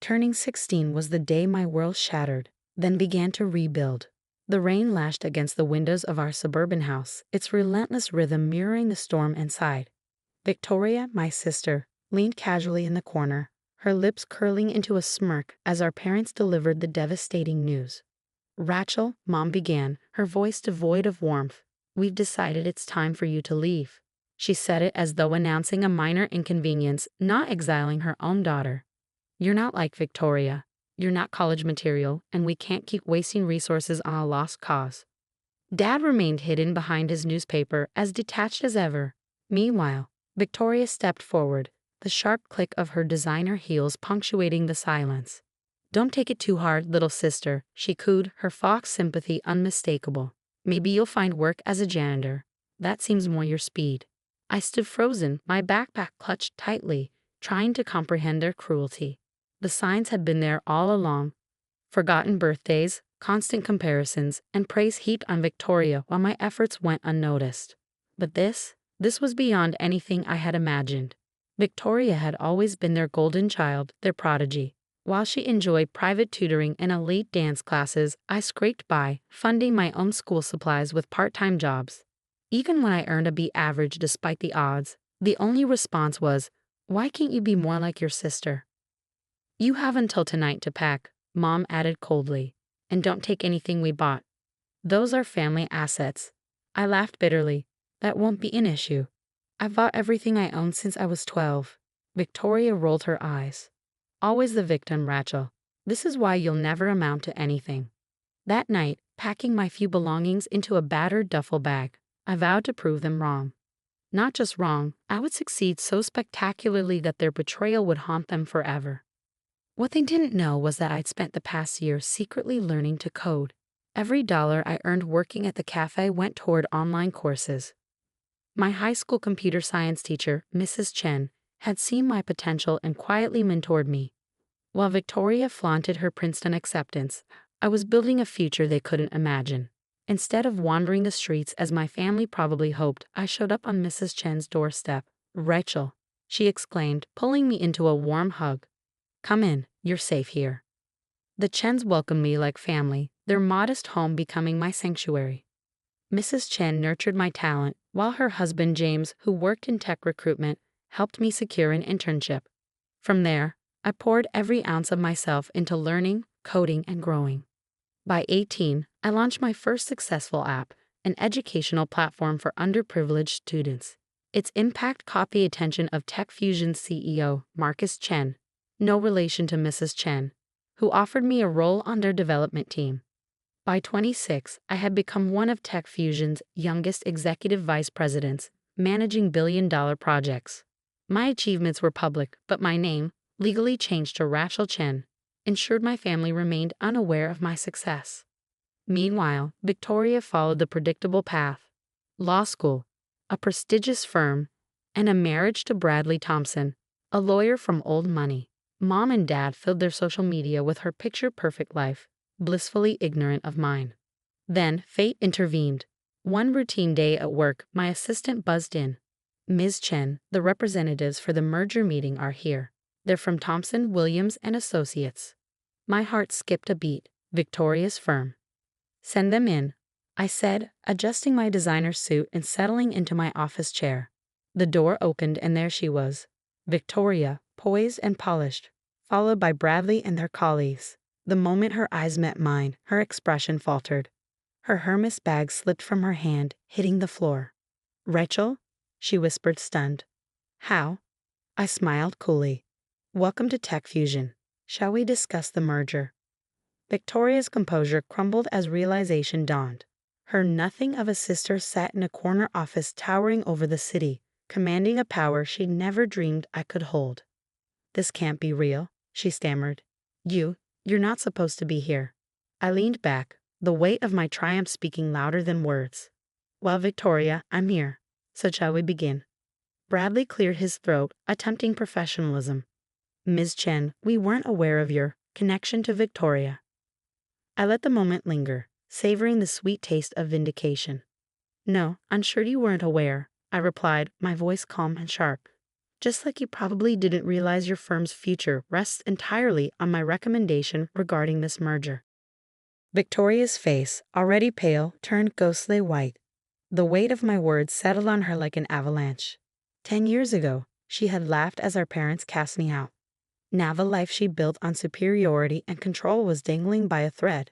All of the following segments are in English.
Turning 16 was the day my world shattered, then began to rebuild. The rain lashed against the windows of our suburban house, its relentless rhythm mirroring the storm inside. Victoria, my sister, leaned casually in the corner, her lips curling into a smirk as our parents delivered the devastating news. "Rachel," Mom began, her voice devoid of warmth, "we've decided it's time for you to leave." She said it as though announcing a minor inconvenience, not exiling her own daughter. "You're not like Victoria. You're not college material, and we can't keep wasting resources on a lost cause." Dad remained hidden behind his newspaper, as detached as ever. Meanwhile, Victoria stepped forward, the sharp click of her designer heels punctuating the silence. "Don't take it too hard, little sister," she cooed, her fox sympathy unmistakable. "Maybe you'll find work as a janitor. That seems more your speed." I stood frozen, my backpack clutched tightly, trying to comprehend their cruelty. The signs had been there all along. Forgotten birthdays, constant comparisons, and praise heaped on Victoria while my efforts went unnoticed. But this was beyond anything I had imagined. Victoria had always been their golden child, their prodigy. While she enjoyed private tutoring and elite dance classes, I scraped by, funding my own school supplies with part-time jobs. Even when I earned a B average despite the odds, the only response was, "Why can't you be more like your sister?" "You have until tonight to pack," Mom added coldly. "And don't take anything we bought. Those are family assets." I laughed bitterly. "That won't be an issue. I've bought everything I own since I was 12. Victoria rolled her eyes. "Always the victim, Rachel. This is why you'll never amount to anything." That night, packing my few belongings into a battered duffel bag, I vowed to prove them wrong. Not just wrong, I would succeed so spectacularly that their betrayal would haunt them forever. What they didn't know was that I'd spent the past year secretly learning to code. Every dollar I earned working at the cafe went toward online courses. My high school computer science teacher, Mrs. Chen, had seen my potential and quietly mentored me. While Victoria flaunted her Princeton acceptance, I was building a future they couldn't imagine. Instead of wandering the streets as my family probably hoped, I showed up on Mrs. Chen's doorstep. "Rachel," she exclaimed, pulling me into a warm hug. "Come in, you're safe here." The Chens welcomed me like family, their modest home becoming my sanctuary. Mrs. Chen nurtured my talent, while her husband James, who worked in tech recruitment, helped me secure an internship. From there, I poured every ounce of myself into learning, coding, and growing. By 18, I launched my first successful app, an educational platform for underprivileged students. Its impact caught the attention of TechFusion's CEO, Marcus Chen, no relation to Mrs. Chen, who offered me a role on their development team. By 26, I had become one of TechFusion's youngest executive vice presidents, managing billion-dollar projects. My achievements were public, but my name, legally changed to Rachel Chen, ensured my family remained unaware of my success. Meanwhile, Victoria followed the predictable path: law school, a prestigious firm, and a marriage to Bradley Thompson, a lawyer from old money. Mom and Dad filled their social media with her picture-perfect life, blissfully ignorant of mine. Then fate intervened. One routine day at work, my assistant buzzed in. "Ms. Chen, the representatives for the merger meeting are here. They're from Thompson, Williams and Associates." My heart skipped a beat. Victoria's firm. "Send them in," I said, adjusting my designer suit and settling into my office chair. The door opened and there she was, Victoria, poised and polished, followed by Bradley and their colleagues. The moment her eyes met mine, her expression faltered. Her Hermes bag slipped from her hand, hitting the floor. "Rachel?" she whispered, stunned. "How?" I smiled coolly. "Welcome to TechFusion. Shall we discuss the merger?" Victoria's composure crumbled as realization dawned. Her nothing of a sister sat in a corner office towering over the city, commanding a power she'd never dreamed I could hold. "This can't be real," she stammered. You're not supposed to be here." I leaned back, the weight of my triumph speaking louder than words. "Well, Victoria, I'm here. So shall we begin?" Bradley cleared his throat, attempting professionalism. "Ms. Chen, we weren't aware of your connection to Victoria." I let the moment linger, savoring the sweet taste of vindication. "No, I'm sure you weren't aware," I replied, my voice calm and sharp. Just like you probably didn't realize your firm's future rests entirely on my recommendation regarding this merger. Victoria's face, already pale, turned ghostly white. The weight of my words settled on her like an avalanche. 10 years ago, she had laughed as our parents cast me out. Now the life she built on superiority and control was dangling by a thread,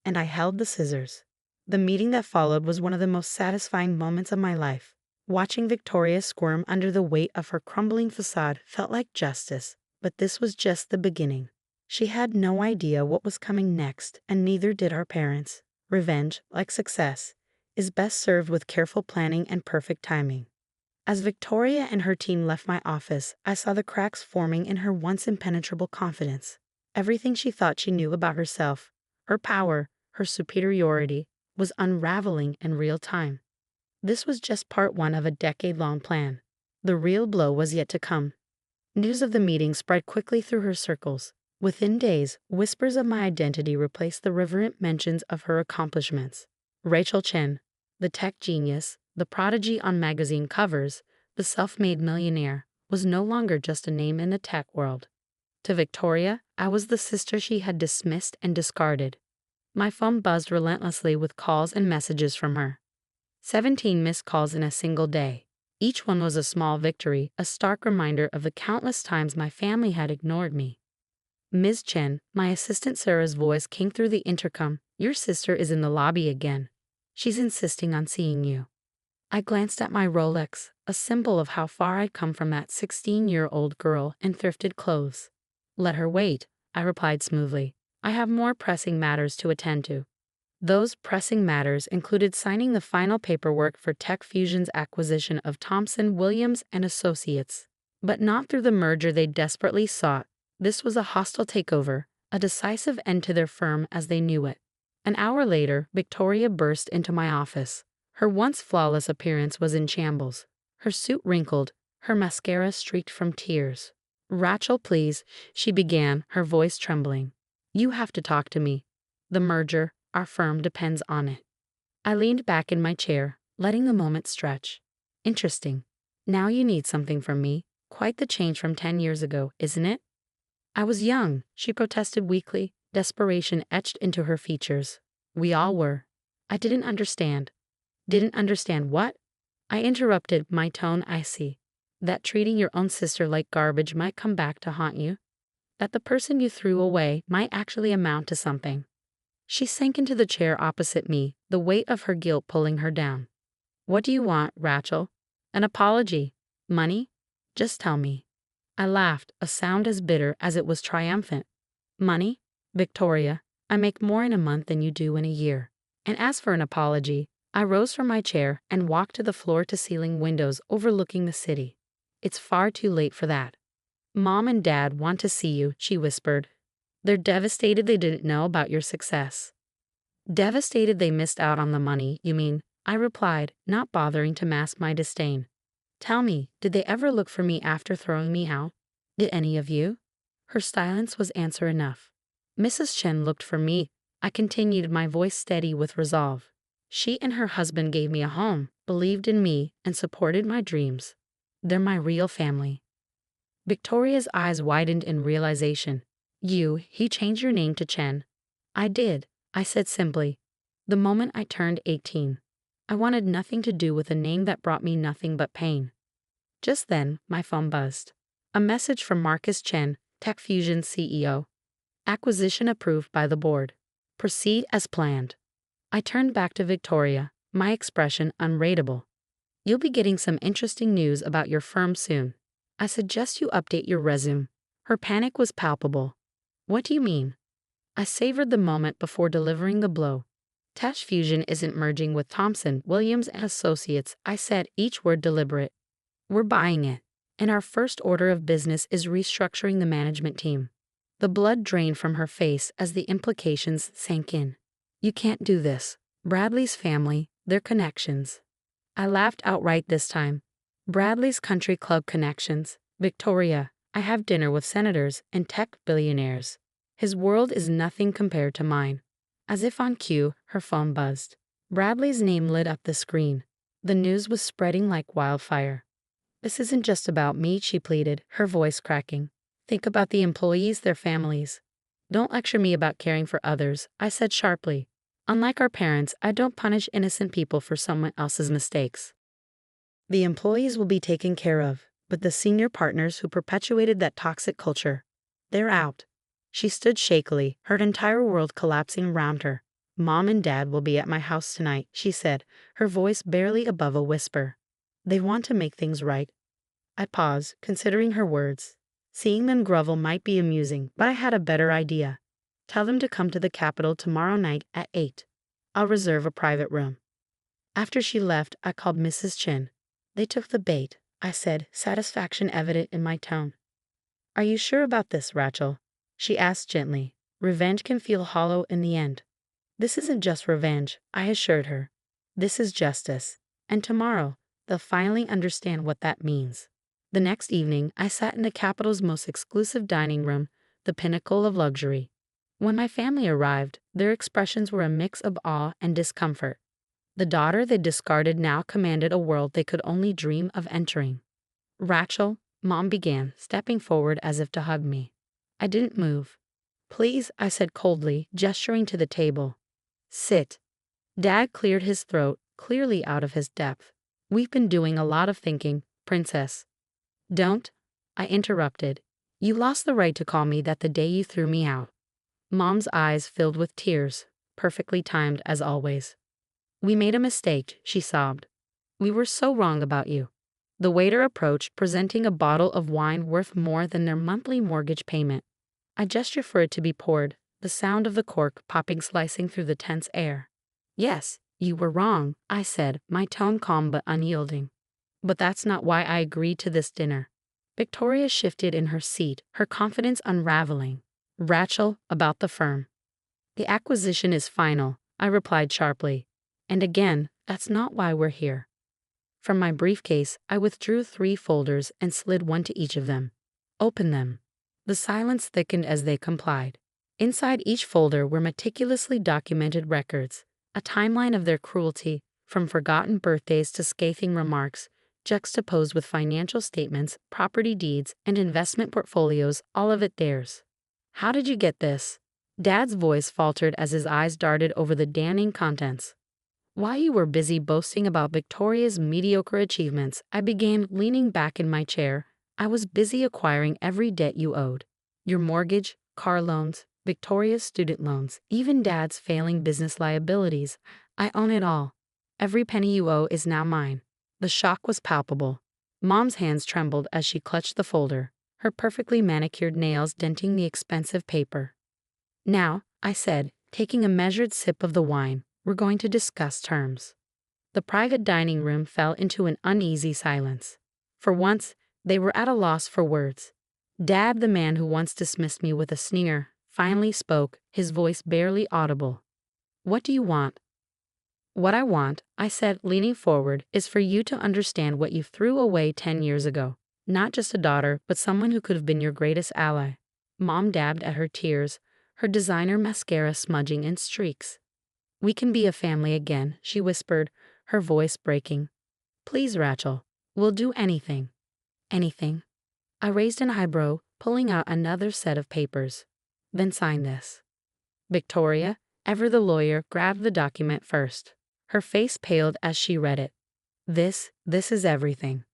and I held the scissors. The meeting that followed was one of the most satisfying moments of my life. Watching Victoria squirm under the weight of her crumbling facade felt like justice, but this was just the beginning. She had no idea what was coming next, and neither did our parents. Revenge, like success, is best served with careful planning and perfect timing. As Victoria and her team left my office, I saw the cracks forming in her once impenetrable confidence. Everything she thought she knew about herself, her power, her superiority, was unraveling in real time. This was just part one of a decade-long plan. The real blow was yet to come. News of the meeting spread quickly through her circles. Within days, whispers of my identity replaced the reverent mentions of her accomplishments. Rachel Chen, the tech genius, the prodigy on magazine covers, the self-made millionaire, was no longer just a name in the tech world. To Victoria, I was the sister she had dismissed and discarded. My phone buzzed relentlessly with calls and messages from her. 17 missed calls in a single day. Each one was a small victory, a stark reminder of the countless times my family had ignored me. Ms. Chen, my assistant Sarah's voice came through the intercom. "Your sister is in the lobby again. She's insisting on seeing you." I glanced at my Rolex, a symbol of how far I'd come from that 16-year-old girl in thrifted clothes. "Let her wait," I replied smoothly. "I have more pressing matters to attend to." Those pressing matters included signing the final paperwork for Tech Fusion's acquisition of Thomson Williams and Associates. But not through the merger they desperately sought. This was a hostile takeover, a decisive end to their firm as they knew it. An hour later, Victoria burst into my office. Her once flawless appearance was in shambles. Her suit wrinkled, her mascara streaked from tears. "Rachel, please," she began, her voice trembling. "You have to talk to me. The merger, our firm depends on it." I leaned back in my chair, letting the moment stretch. "Interesting. Now you need something from me. Quite the change from 10 years ago, isn't it?" "I was young," she protested weakly, desperation etched into her features. "We all were." I didn't understand. "Didn't understand what?" I interrupted, my tone icy. "That treating your own sister like garbage might come back to haunt you. That the person you threw away might actually amount to something." She sank into the chair opposite me, the weight of her guilt pulling her down. "What do you want, Rachel? An apology? Money? Just tell me." I laughed, a sound as bitter as it was triumphant. "Money? Victoria, I make more in a month than you do in a year. And as for an apology," I rose from my chair and walked to the floor-to-ceiling windows overlooking the city. "It's far too late for that." "Mom and Dad want to see you," she whispered. "They're devastated they didn't know about your success." "Devastated they missed out on the money, you mean?" I replied, not bothering to mask my disdain. "Tell me, did they ever look for me after throwing me out? Did any of you?" Her silence was answer enough. "Mrs. Chen looked for me," I continued, my voice steady with resolve. "She and her husband gave me a home, believed in me, and supported my dreams. They're my real family." Victoria's eyes widened in realization. He changed your name to Chen." "I did," I said simply. "The moment I turned 18. I wanted nothing to do with a name that brought me nothing but pain." Just then, my phone buzzed. A message from Marcus Chen, Tech Fusion's CEO. "Acquisition approved by the board. Proceed as planned." I turned back to Victoria, my expression unreadable. "You'll be getting some interesting news about your firm soon. I suggest you update your resume." Her panic was palpable. "What do you mean?" I savored the moment before delivering the blow. "Tech Fusion isn't merging with Thomson, Williams and Associates," I said, each word deliberate. "We're buying it, and our first order of business is restructuring the management team." The blood drained from her face as the implications sank in. "You can't do this. Bradley's family, their connections." I laughed outright this time. "Bradley's country club connections. Victoria, I have dinner with senators and tech billionaires. His world is nothing compared to mine." As if on cue, her phone buzzed. Bradley's name lit up the screen. The news was spreading like wildfire. This isn't just about me, she pleaded, her voice cracking. Think about the employees, their families. Don't lecture me about caring for others, I said sharply. Unlike our parents, I don't punish innocent people for someone else's mistakes. The employees will be taken care of, but the senior partners who perpetuated that toxic culture, they're out. She stood shakily, her entire world collapsing around her. Mom and Dad will be at my house tonight, she said, her voice barely above a whisper. They want to make things right. I paused, considering her words. Seeing them grovel might be amusing, but I had a better idea. Tell them to come to the Capitol tomorrow night at 8. I'll reserve a private room. After she left, I called Mrs. Chin. They took the bait, I said, satisfaction evident in my tone. Are you sure about this, Rachel? She asked gently. Revenge can feel hollow in the end. This isn't just revenge, I assured her. This is justice. And tomorrow, they'll finally understand what that means. The next evening, I sat in the Capitol's most exclusive dining room, the pinnacle of luxury. When my family arrived, their expressions were a mix of awe and discomfort. The daughter they discarded now commanded a world they could only dream of entering. Rachel, Mom began, stepping forward as if to hug me. I didn't move. Please, I said coldly, gesturing to the table. Sit. Dad cleared his throat, clearly out of his depth. We've been doing a lot of thinking, Princess. Don't, I interrupted. You lost the right to call me that the day you threw me out. Mom's eyes filled with tears, perfectly timed as always. We made a mistake, she sobbed. We were so wrong about you. The waiter approached, presenting a bottle of wine worth more than their monthly mortgage payment. I gestured for it to be poured, the sound of the cork popping slicing through the tense air. Yes, you were wrong, I said, my tone calm but unyielding. But that's not why I agreed to this dinner. Victoria shifted in her seat, her confidence unraveling. Rachel, about the firm. The acquisition is final, I replied sharply. And again, that's not why we're here. From my briefcase, I withdrew 3 folders and slid one to each of them. Open them. The silence thickened as they complied. Inside each folder were meticulously documented records, a timeline of their cruelty, from forgotten birthdays to scathing remarks, juxtaposed with financial statements, property deeds, and investment portfolios, all of it theirs. How did you get this? Dad's voice faltered as his eyes darted over the damning contents. While you were busy boasting about Victoria's mediocre achievements, I began leaning back in my chair. I was busy acquiring every debt you owed. Your mortgage, car loans, Victoria's student loans, even Dad's failing business liabilities. I own it all. Every penny you owe is now mine. The shock was palpable. Mom's hands trembled as she clutched the folder, her perfectly manicured nails denting the expensive paper. Now, I said, taking a measured sip of the wine, we're going to discuss terms. The private dining room fell into an uneasy silence. For once, they were at a loss for words. Dad, the man who once dismissed me with a sneer, finally spoke, his voice barely audible. What do you want? What I want, I said, leaning forward, is for you to understand what you threw away 10 years ago. Not just a daughter, but someone who could have been your greatest ally. Mom dabbed at her tears, her designer mascara smudging in streaks. We can be a family again, she whispered, her voice breaking. Please, Rachel, we'll do anything. Anything. I raised an eyebrow, pulling out another set of papers. Then sign this. Victoria, ever the lawyer, grabbed the document first. Her face paled as she read it. This is everything.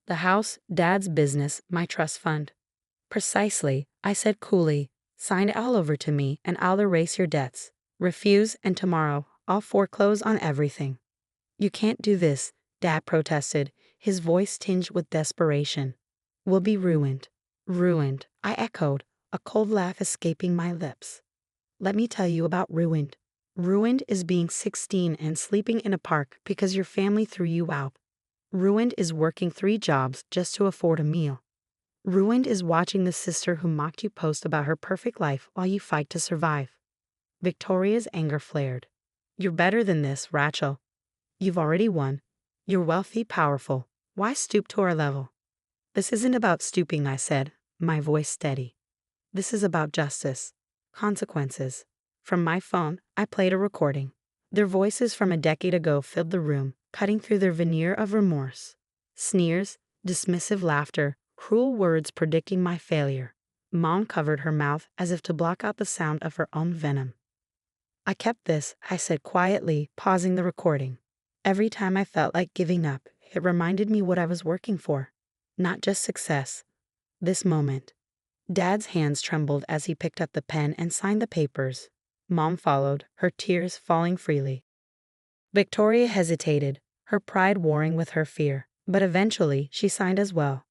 The house, Dad's business, my trust fund. Precisely, I said coolly. Sign it all over to me and I'll erase your debts. Refuse and tomorrow I'll foreclose on everything. You can't do this, Dad protested, his voice tinged with desperation. We'll be ruined. Ruined, I echoed, a cold laugh escaping my lips. Let me tell you about ruined. Ruined is being 16 and sleeping in a park because your family threw you out. Ruined is working 3 jobs just to afford a meal. Ruined is watching the sister who mocked you post about her perfect life while you fight to survive. Victoria's anger flared. You're better than this, Rachel. You've already won. You're wealthy, powerful. Why stoop to our level? This isn't about stooping, I said, my voice steady. This is about justice. Consequences. From my phone, I played a recording. Their voices from a decade ago filled the room, cutting through their veneer of remorse. Sneers, Dismissive laughter, cruel words predicting my failure. Mom covered her mouth as if to block out the sound of her own venom. I kept this, I said quietly, pausing the recording. Every time I felt like giving up, it reminded me what I was working for. Not just success. This moment. Dad's hands trembled as he picked up the pen and signed the papers. Mom followed, her tears falling freely. Victoria hesitated, her pride warring with her fear, but eventually she signed as well.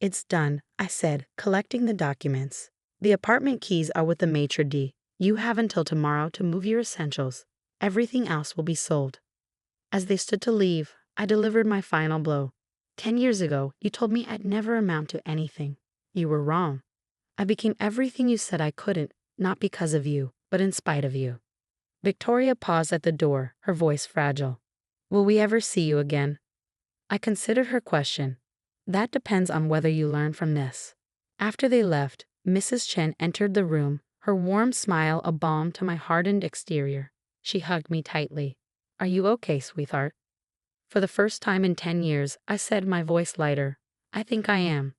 It's done, I said, collecting the documents. The apartment keys are with the maitre d'. You have until tomorrow to move your essentials. Everything else will be sold. As they stood to leave, I delivered my final blow. 10 years ago, you told me I'd never amount to anything. You were wrong. I became everything you said I couldn't, not because of you, but in spite of you. Victoria paused at the door, her voice fragile. Will we ever see you again? I considered her question. That depends on whether you learn from this. After they left, Mrs. Chen entered the room, her warm smile a balm to my hardened exterior. She hugged me tightly. Are you okay, sweetheart? For the first time in 10 years, I said, my voice lighter. I think I am.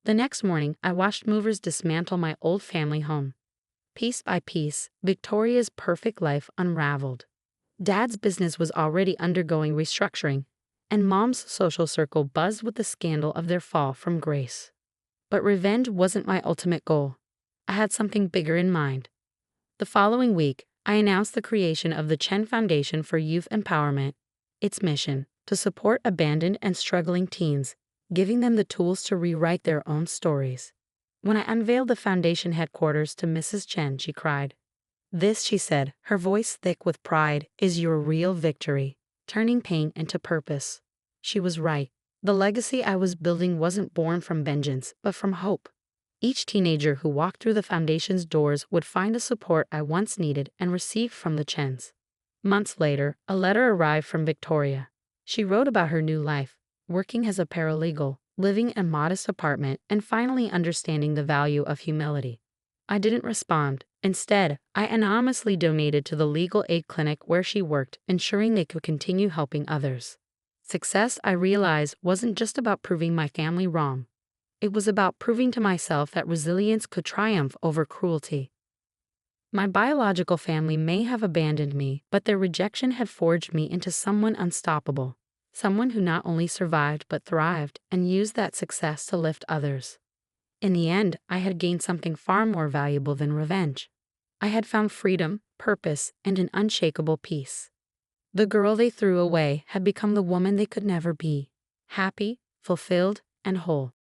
The next morning, I watched movers dismantle my old family home. Piece by piece, Victoria's perfect life unraveled. Dad's business was already undergoing restructuring, and Mom's social circle buzzed with the scandal of their fall from grace. But revenge wasn't my ultimate goal. I had something bigger in mind. The following week, I announced the creation of the Chen Foundation for Youth Empowerment. Its mission, to support abandoned and struggling teens, giving them the tools to rewrite their own stories. When I unveiled the foundation headquarters to Mrs. Chen, she cried. This, she said, her voice thick with pride, is your real victory, turning pain into purpose. She was right. The legacy I was building wasn't born from vengeance, but from hope. Each teenager who walked through the foundation's doors would find the support I once needed and received from the Chens. Months later, a letter arrived from Victoria. She wrote about her new life, working as a paralegal, living in a modest apartment, and finally understanding the value of humility. I didn't respond. Instead, I anonymously donated to the legal aid clinic where she worked, ensuring they could continue helping others. Success, I realized, wasn't just about proving my family wrong. It was about proving to myself that resilience could triumph over cruelty. My biological family may have abandoned me, but their rejection had forged me into someone unstoppable. Someone who not only survived but thrived and used that success to lift others. In the end, I had gained something far more valuable than revenge. I had found freedom, purpose, and an unshakable peace. The girl they threw away had become the woman they could never be, happy, fulfilled, and whole.